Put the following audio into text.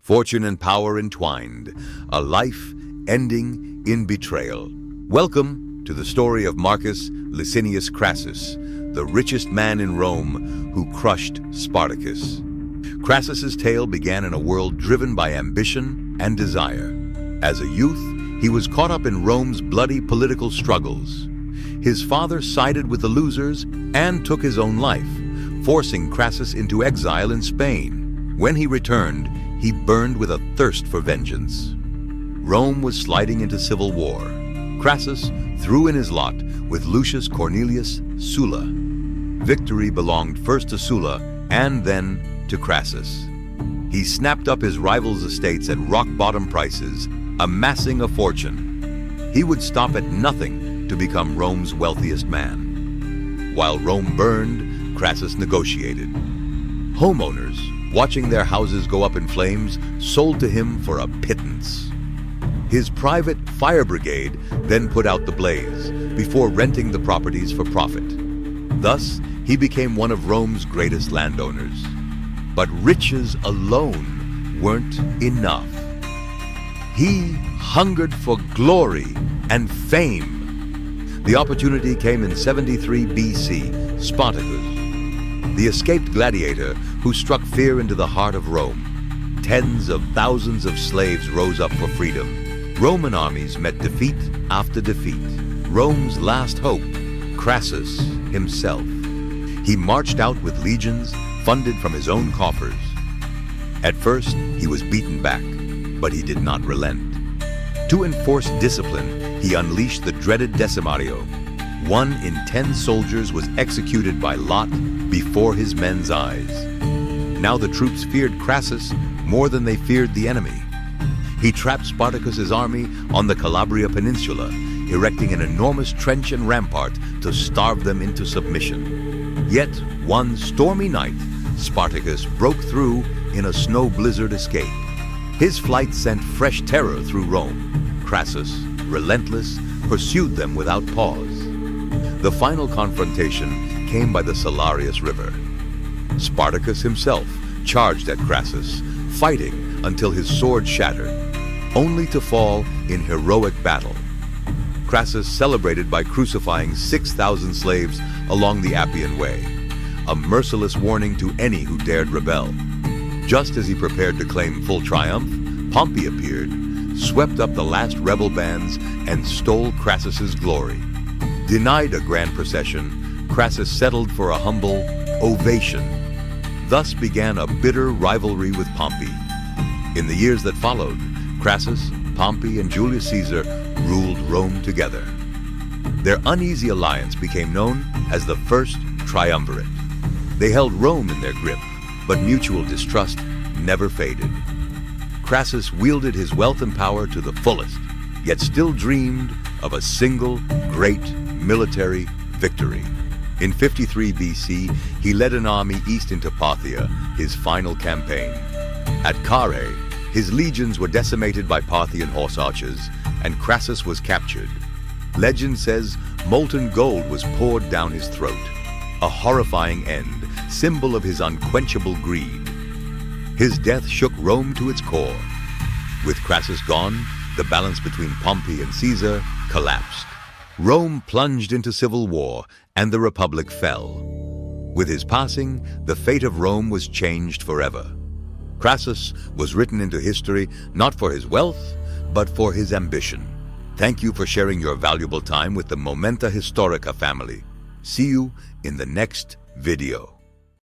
fortune and power entwined, a life ending in betrayal. Welcome to the story of Marcus Licinius Crassus, the richest man in Rome who crushed Spartacus. Crassus's tale began in a world driven by ambition and desire. As a youth, he was caught up in Rome's bloody political struggles. His father sided with the losers and took his own life, forcing Crassus into exile in Spain. When he returned, he burned with a thirst for vengeance. Rome was sliding into civil war. Crassus threw in his lot with Lucius Cornelius Sulla. Victory belonged first to Sulla and then to Crassus. He snapped up his rival's estates at rock-bottom prices, amassing a fortune. He would stop at nothing to become Rome's wealthiest man. While Rome burned, Crassus negotiated. Homeowners, watching their houses go up in flames, sold to him for a pittance. His private fire brigade then put out the blaze, before renting the properties for profit. Thus, he became one of Rome's greatest landowners. But riches alone weren't enough. He hungered for glory and fame. The opportunity came in 73 BC, Spartacus, the escaped gladiator who struck fear into the heart of Rome. Tens of thousands of slaves rose up for freedom. Roman armies met defeat after defeat. Rome's last hope, Crassus himself. He marched out with legions funded from his own coffers. At first, he was beaten back, but he did not relent. To enforce discipline, he unleashed the dreaded decimatio. 1 in 10 soldiers was executed by lot before his men's eyes. Now the troops feared Crassus more than they feared the enemy. He trapped Spartacus's army on the Calabria peninsula, erecting an enormous trench and rampart to starve them into submission. Yet, one stormy night, Spartacus broke through in a snow blizzard escape. His flight sent fresh terror through Rome. Crassus, relentless, pursued them without pause. The final confrontation came by the Silarius River. Spartacus himself charged at Crassus, fighting until his sword shattered, only to fall in heroic battle. Crassus celebrated by crucifying 6,000 slaves along the Appian Way, a merciless warning to any who dared rebel. Just as he prepared to claim full triumph, Pompey appeared, swept up the last rebel bands, and stole Crassus's glory. Denied a grand procession, Crassus settled for a humble ovation. Thus began a bitter rivalry with Pompey. In the years that followed, Crassus, Pompey, and Julius Caesar ruled Rome together. Their uneasy alliance became known as the First Triumvirate. They held Rome in their grip, but mutual distrust never faded. Crassus wielded his wealth and power to the fullest, yet still dreamed of a single great military victory. In 53 BC, he led an army east into Parthia, his final campaign. At Carrhae, his legions were decimated by Parthian horse archers, and Crassus was captured. Legend says molten gold was poured down his throat, a horrifying end, symbol of his unquenchable greed. His death shook Rome to its core. With Crassus gone, the balance between Pompey and Caesar collapsed. Rome plunged into civil war, and the Republic fell. With his passing, the fate of Rome was changed forever. Crassus was written into history not for his wealth, but for his ambition. Thank you for sharing your valuable time with the Momenta Historica family. See you in the next video.